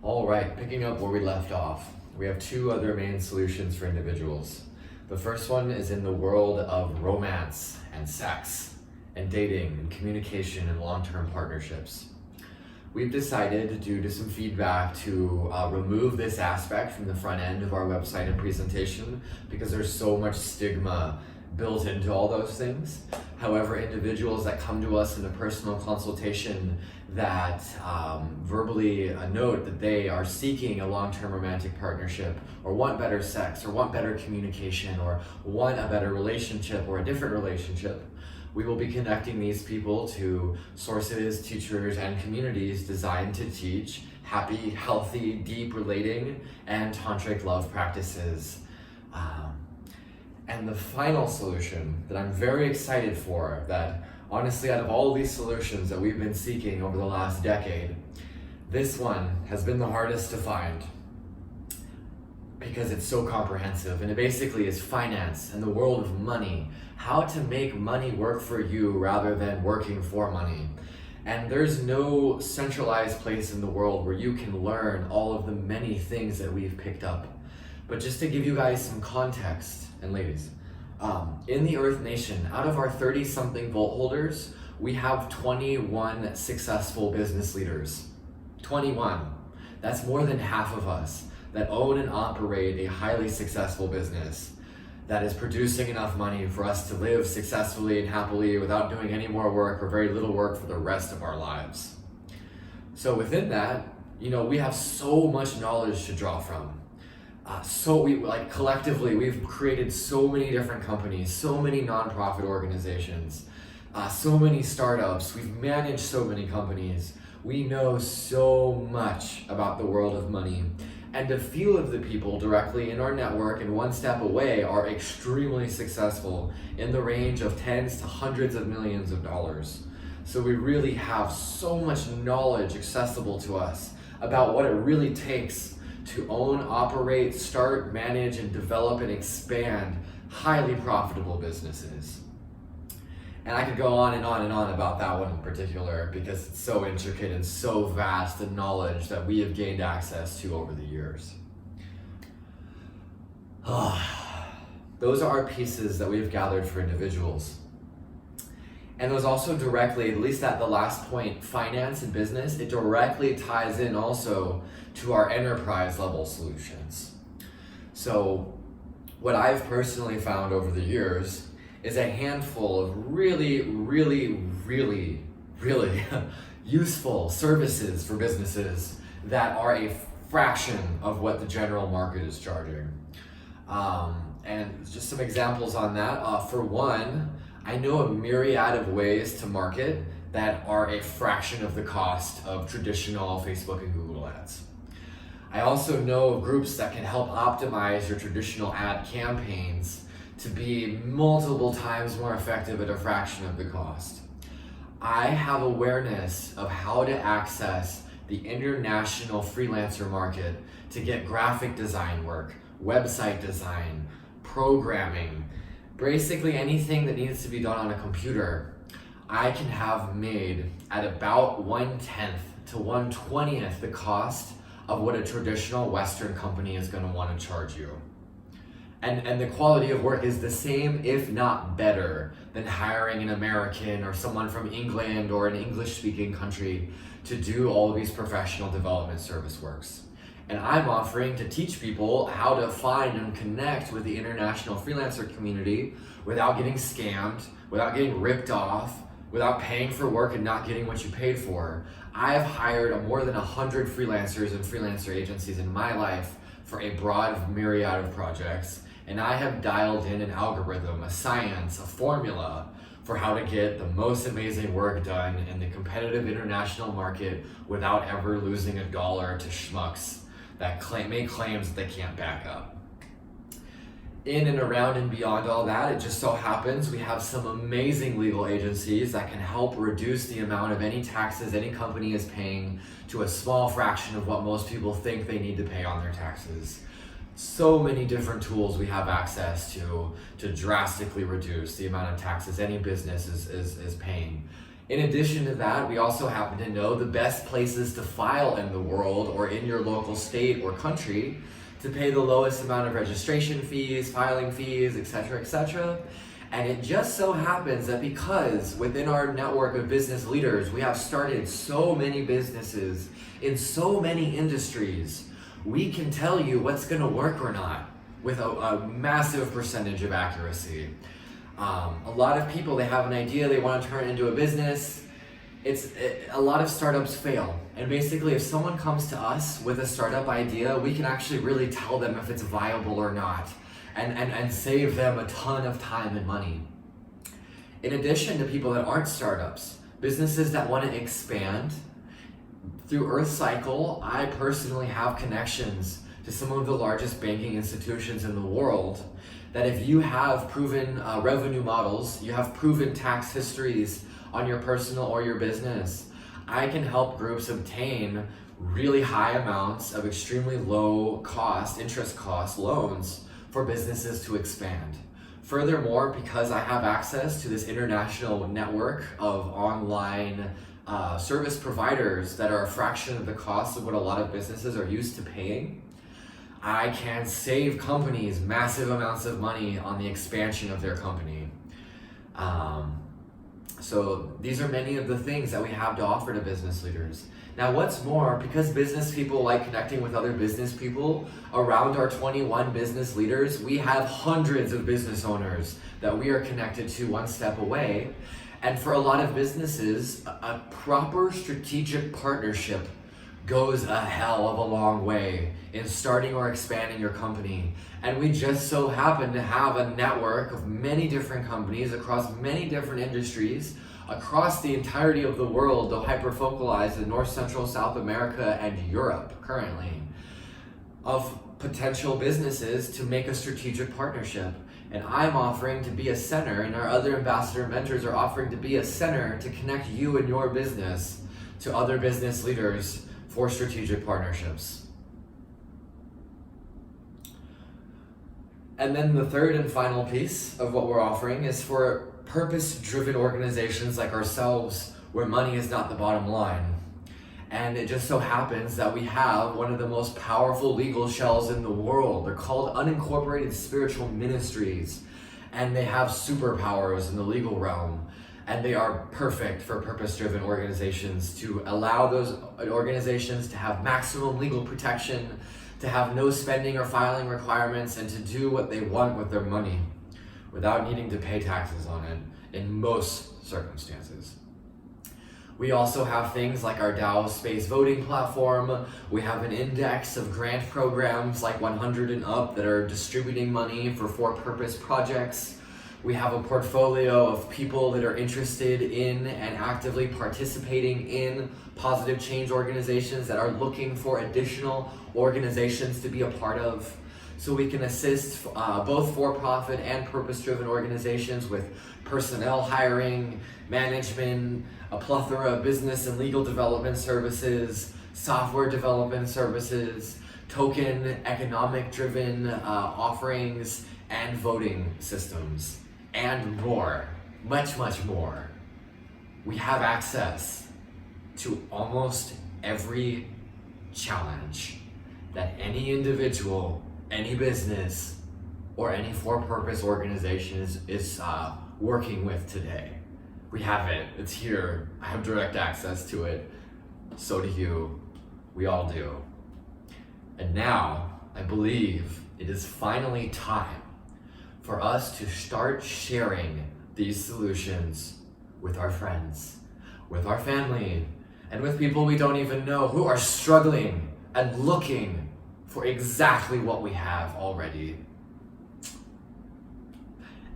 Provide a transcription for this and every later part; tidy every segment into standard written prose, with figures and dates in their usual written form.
All right, picking up where we left off, we have two other main solutions for individuals. The first one is in the world of romance and sex and dating and communication and long-term partnerships. We've decided, due to some feedback, to remove this aspect from the front end of our website and presentation because there's so much stigma built into all those things. However, individuals that come to us in a personal consultation that verbally note that they are seeking a long-term romantic partnership or want better sex or want better communication or want a better relationship or a different relationship, we will be connecting these people to sources, teachers, and communities designed to teach happy, healthy, deep relating, and tantric love practices. And the final solution that I'm very excited for, that honestly out of all these solutions that we've been seeking over the last decade, this one has been the hardest to find because it's so comprehensive, and it basically is finance and the world of money, how to make money work for you rather than working for money. And there's no centralized place in the world where you can learn all of the many things that we've picked up. But just to give you guys some context, and ladies, in the Earth Nation, out of our 30-something vault holders, we have 21 successful business leaders. 21. That's more than half of us that own and operate a highly successful business that is producing enough money for us to live successfully and happily without doing any more work or very little work for the rest of our lives. So within that, we have so much knowledge to draw from. Collectively, we've created so many different companies, so many nonprofit organizations, so many startups. We've managed so many companies. We know so much about the world of money. And a few of the people directly in our network and one step away are extremely successful in the range of tens to hundreds of millions of dollars. So we really have so much knowledge accessible to us about what it really takes to own, operate, start, manage, and develop and expand highly profitable businesses. And I could go on and on and on about that one in particular because it's so intricate and so vast, the knowledge that we have gained access to over the years. Those are our pieces that we've gathered for individuals. And those also directly, at least at the last point, finance and business, it directly ties in also to our enterprise level solutions. So what I've personally found over the years is a handful of really useful services for businesses that are a fraction of what the general market is charging. And just some examples on that. For one, I know a myriad of ways to market that are a fraction of the cost of traditional Facebook and Google ads. I also know of groups that can help optimize your traditional ad campaigns to be multiple times more effective at a fraction of the cost. I have awareness of how to access the international freelancer market to get graphic design work, website design, programming, basically anything that needs to be done on a computer. I can have made at about 1/10 to 1/20th the cost of what a traditional Western company is going to want to charge you. And the quality of work is the same, if not better, than hiring an American or someone from England or an English-speaking country to do all of these professional development service works. And I'm offering to teach people how to find and connect with the international freelancer community without getting scammed, without getting ripped off, without paying for work and not getting what you paid for. I've hired more than 100 freelancers and freelancer agencies in my life for a broad myriad of projects. And I have dialed in an algorithm, a science, a formula for how to get the most amazing work done in the competitive international market without ever losing a dollar to schmucks that make claims that they can't back up. In and around and beyond all that, it just so happens we have some amazing legal agencies that can help reduce the amount of any taxes any company is paying to a small fraction of what most people think they need to pay on their taxes. So many different tools we have access to drastically reduce the amount of taxes any business is paying. In addition to that, we also happen to know the best places to file in the world or in your local state or country to pay the lowest amount of registration fees, filing fees, etc., etc. And it just so happens that because within our network of business leaders, we have started so many businesses in so many industries, we can tell you what's going to work or not with a massive percentage of accuracy. A lot of people, they have an idea, they want to turn it into a business. A lot of startups fail. And basically, if someone comes to us with a startup idea, we can actually really tell them if it's viable or not, and save them a ton of time and money. In addition to people that aren't startups, businesses that want to expand, through EarthCycle, I personally have connections to some of the largest banking institutions in the world, that if you have proven revenue models, you have proven tax histories on your personal or your business, I can help groups obtain really high amounts of extremely low cost, interest cost loans for businesses to expand. Furthermore, because I have access to this international network of online service providers that are a fraction of the cost of what a lot of businesses are used to paying, I can save companies massive amounts of money on the expansion of their company. So these are many of the things that we have to offer to business leaders. Now, what's more, because business people like connecting with other business people, around our 21 business leaders, we have hundreds of business owners that we are connected to one step away. And for a lot of businesses, a proper strategic partnership goes a hell of a long way in starting or expanding your company. And we just so happen to have a network of many different companies across many different industries across the entirety of the world, though hyper-focalized in North, Central, South America, and Europe currently, of potential businesses to make a strategic partnership. And I'm offering to be a center, and our other ambassador mentors are offering to be a center to connect you and your business to other business leaders for strategic partnerships. And then the third and final piece of what we're offering is for purpose-driven organizations like ourselves, where money is not the bottom line. And it just so happens that we have one of the most powerful legal shells in the world. They're called unincorporated spiritual ministries, and they have superpowers in the legal realm. And they are perfect for purpose-driven organizations to allow those organizations to have maximum legal protection, to have no spending or filing requirements, and to do what they want with their money without needing to pay taxes on it in most circumstances. We also have things like our DAO Space voting platform. We have an index of grant programs like 100 and Up that are distributing money for for-purpose projects. We have a portfolio of people that are interested in and actively participating in positive change organizations that are looking for additional organizations to be a part of. So we can assist both for-profit and purpose-driven organizations with personnel hiring, management, a plethora of business and legal development services, software development services, token economic-driven offerings, and voting systems, and more, much, much more. We have access to almost every challenge that any individual, any business, or any for-purpose organization is working with today. We have it, it's here, I have direct access to it, so do you, we all do. And now, I believe it is finally time for us to start sharing these solutions with our friends, with our family, and with people we don't even know who are struggling and looking for exactly what we have already.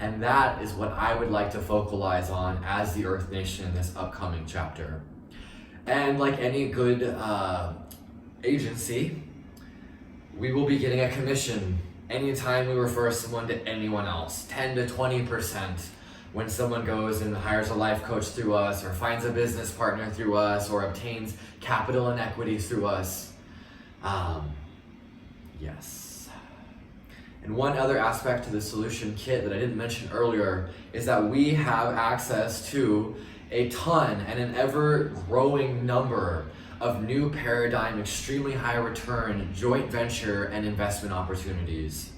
And that is what I would like to focalize on as the Earth Nation in this upcoming chapter. And like any good agency, we will be getting a commission anytime we refer someone to anyone else, 10 to 20% when someone goes and hires a life coach through us, or finds a business partner through us, or obtains capital and equity through us. Yes. And one other aspect to the solution kit that I didn't mention earlier is that we have access to a ton and an ever growing number of new paradigm, extremely high return, joint venture and investment opportunities.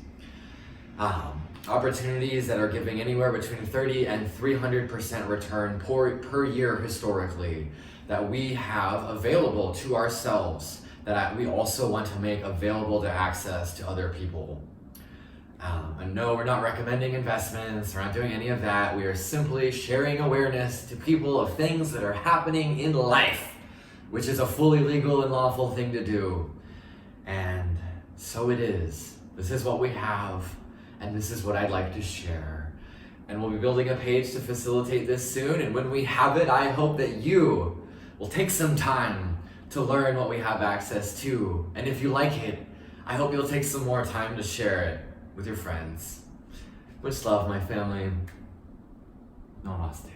Opportunities that are giving anywhere between 30 and 300% return per year historically, that we have available to ourselves, that we also want to make available to access to other people. And no, we're not recommending investments, we're not doing any of that. We are simply sharing awareness to people of things that are happening in life, which is a fully legal and lawful thing to do. And so it is. This is what we have, and this is what I'd like to share. And we'll be building a page to facilitate this soon, and when we have it, I hope that you will take some time to learn what we have access to. And if you like it, I hope you'll take some more time to share it with your friends. Much love, my family. Namaste.